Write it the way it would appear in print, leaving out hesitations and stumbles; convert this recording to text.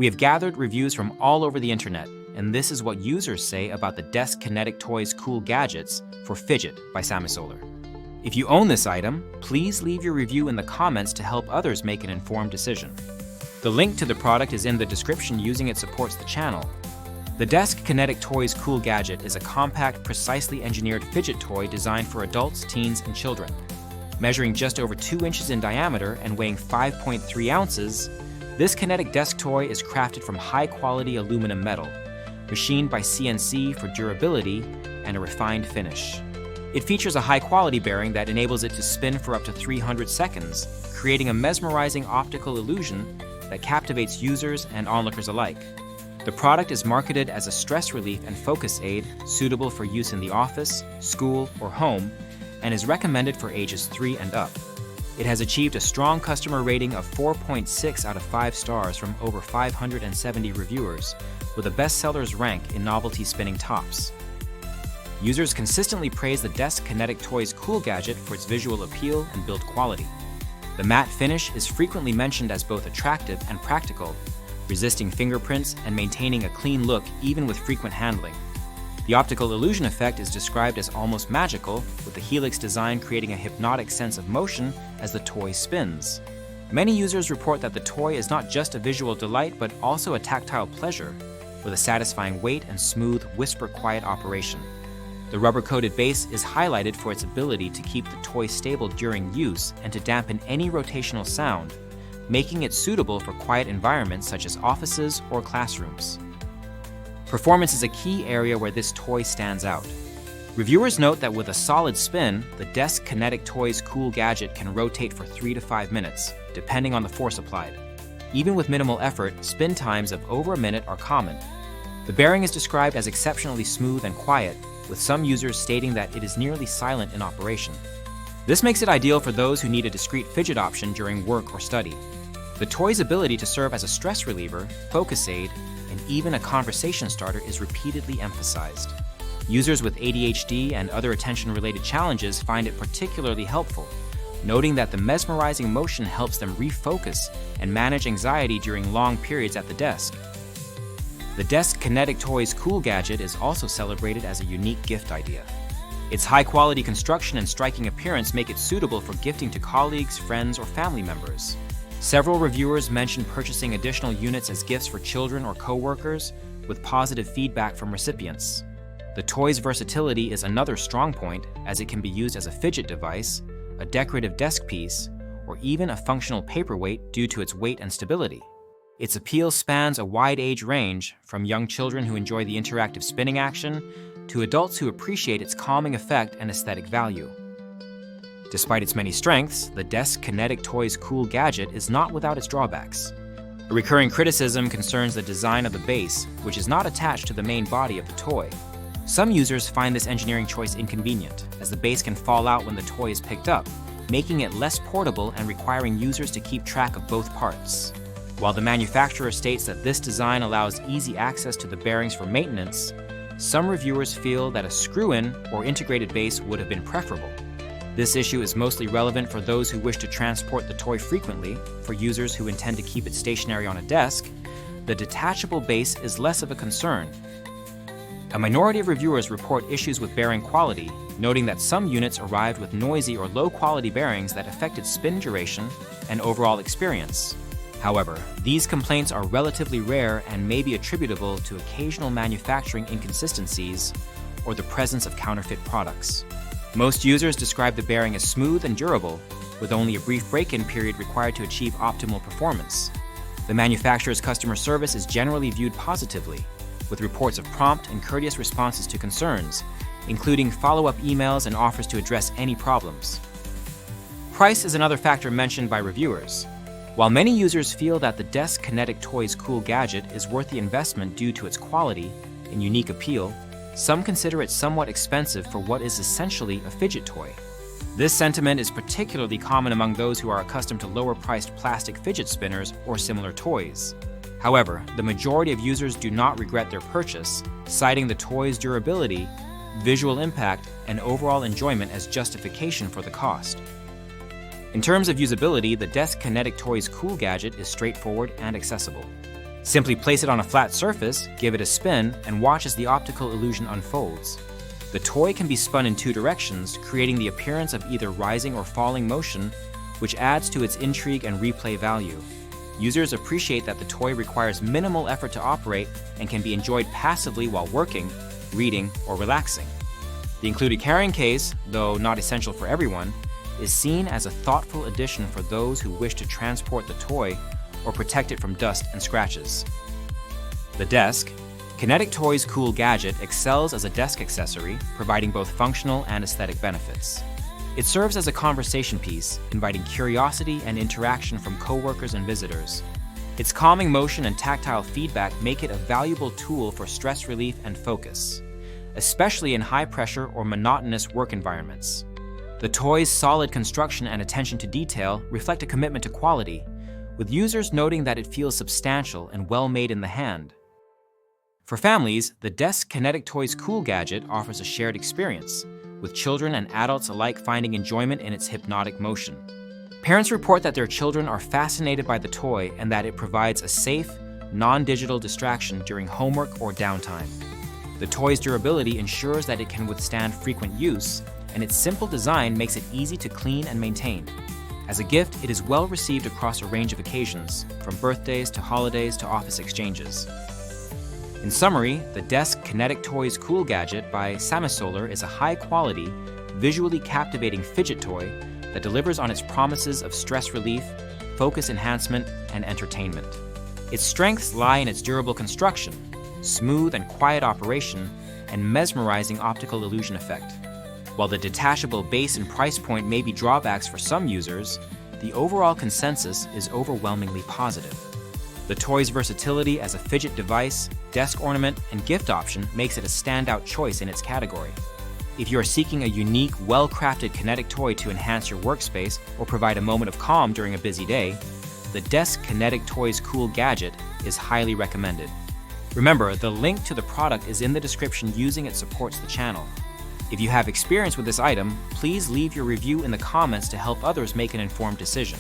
We have gathered reviews from all over the internet, and this is what users say about the Desk Kinetic Toys Cool Gadgets for Fidget by Samisolar. If you own this item, please leave your review in the comments to help others make an informed decision. The link to the product is in the description using it supports the channel. The Desk Kinetic Toys Cool Gadget is a compact, precisely engineered fidget toy designed for adults, teens, and children. Measuring just over 2 inches in diameter and weighing 5.3 ounces, this kinetic desk toy is crafted from high-quality aluminum metal, machined by CNC for durability and a refined finish. It features a high-quality bearing that enables it to spin for up to 300 seconds, creating a mesmerizing optical illusion that captivates users and onlookers alike. The product is marketed as a stress relief and focus aid suitable for use in the office, school, or home, and is recommended for ages 3 and up. It has achieved a strong customer rating of 4.6 out of 5 stars from over 570 reviewers, with a bestsellers rank in novelty spinning tops. Users consistently praise the Desk Kinetic Toys Cool Gadget for its visual appeal and build quality. The matte finish is frequently mentioned as both attractive and practical, resisting fingerprints and maintaining a clean look even with frequent handling. The optical illusion effect is described as almost magical, with the helix design creating a hypnotic sense of motion as the toy spins. Many users report that the toy is not just a visual delight but also a tactile pleasure, with a satisfying weight and smooth, whisper-quiet operation. The rubber-coated base is highlighted for its ability to keep the toy stable during use and to dampen any rotational sound, making it suitable for quiet environments such as offices or classrooms. Performance is a key area where this toy stands out. Reviewers note that with a solid spin, the Desk Kinetic Toys Cool Gadget can rotate for 3 to 5 minutes, depending on the force applied. Even with minimal effort, spin times of over a minute are common. The bearing is described as exceptionally smooth and quiet, with some users stating that it is nearly silent in operation. This makes it ideal for those who need a discrete fidget option during work or study. The toy's ability to serve as a stress reliever, focus aid, and even a conversation starter is repeatedly emphasized. Users with ADHD and other attention-related challenges find it particularly helpful, noting that the mesmerizing motion helps them refocus and manage anxiety during long periods at the desk. The Desk Kinetic Toys Cool Gadget is also celebrated as a unique gift idea. Its high-quality construction and striking appearance make it suitable for gifting to colleagues, friends, or family members. Several reviewers mentioned purchasing additional units as gifts for children or co-workers, with positive feedback from recipients. The toy's versatility is another strong point, as it can be used as a fidget device, a decorative desk piece, or even a functional paperweight due to its weight and stability. Its appeal spans a wide age range, from young children who enjoy the interactive spinning action to adults who appreciate its calming effect and aesthetic value. Despite its many strengths, the Desk Kinetic Toys Cool Gadget is not without its drawbacks. A recurring criticism concerns the design of the base, which is not attached to the main body of the toy. Some users find this engineering choice inconvenient, as the base can fall out when the toy is picked up, making it less portable and requiring users to keep track of both parts. While the manufacturer states that this design allows easy access to the bearings for maintenance, some reviewers feel that a screw-in or integrated base would have been preferable. This issue is mostly relevant for those who wish to transport the toy frequently. For users who intend to keep it stationary on a desk, the detachable base is less of a concern. A minority of reviewers report issues with bearing quality, noting that some units arrived with noisy or low-quality bearings that affected spin duration and overall experience. However, these complaints are relatively rare and may be attributable to occasional manufacturing inconsistencies or the presence of counterfeit products. Most users describe the bearing as smooth and durable, with only a brief break-in period required to achieve optimal performance. The manufacturer's customer service is generally viewed positively, with reports of prompt and courteous responses to concerns, including follow-up emails and offers to address any problems. Price is another factor mentioned by reviewers. While many users feel that the Desk Kinetic Toys Cool Gadget is worth the investment due to its quality and unique appeal, some consider it somewhat expensive for what is essentially a fidget toy. This sentiment is particularly common among those who are accustomed to lower-priced plastic fidget spinners or similar toys. However, the majority of users do not regret their purchase, citing the toy's durability, visual impact, and overall enjoyment as justification for the cost. In terms of usability, the Desk Kinetic Toys Cool Gadget is straightforward and accessible. Simply place it on a flat surface, give it a spin, and watch as the optical illusion unfolds. The toy can be spun in two directions, creating the appearance of either rising or falling motion, which adds to its intrigue and replay value. Users appreciate that the toy requires minimal effort to operate and can be enjoyed passively while working, reading, or relaxing. The included carrying case, though not essential for everyone, is seen as a thoughtful addition for those who wish to transport the toy or protect it from dust and scratches. The Desk Kinetic Toy's cool gadget excels as a desk accessory, providing both functional and aesthetic benefits. It serves as a conversation piece, inviting curiosity and interaction from coworkers and visitors. Its calming motion and tactile feedback make it a valuable tool for stress relief and focus, especially in high-pressure or monotonous work environments. The toy's solid construction and attention to detail reflect a commitment to quality, with users noting that it feels substantial and well made in the hand. For families, the Desk Kinetic Toy's cool gadget offers a shared experience, with children and adults alike finding enjoyment in its hypnotic motion. Parents report that their children are fascinated by the toy and that it provides a safe, non-digital distraction during homework or downtime. The toy's durability ensures that it can withstand frequent use, and its simple design makes it easy to clean and maintain. As a gift, it is well received across a range of occasions, from birthdays to holidays to office exchanges. In summary, the Desk Kinetic Toy's cool gadget by Samisolar is a high-quality, visually captivating fidget toy that delivers on its promises of stress relief, focus enhancement, and entertainment. Its strengths lie in its durable construction, smooth and quiet operation, and mesmerizing optical illusion effect. While the detachable base and price point may be drawbacks for some users, the overall consensus is overwhelmingly positive. The toy's versatility as a fidget device, desk ornament, and gift option makes it a standout choice in its category. If you are seeking a unique, well-crafted kinetic toy to enhance your workspace or provide a moment of calm during a busy day, the Desk Kinetic Toy's cool gadget is highly recommended. Remember, the link to the product is in the description using it supports the channel. If you have experience with this item, please leave your review in the comments to help others make an informed decision.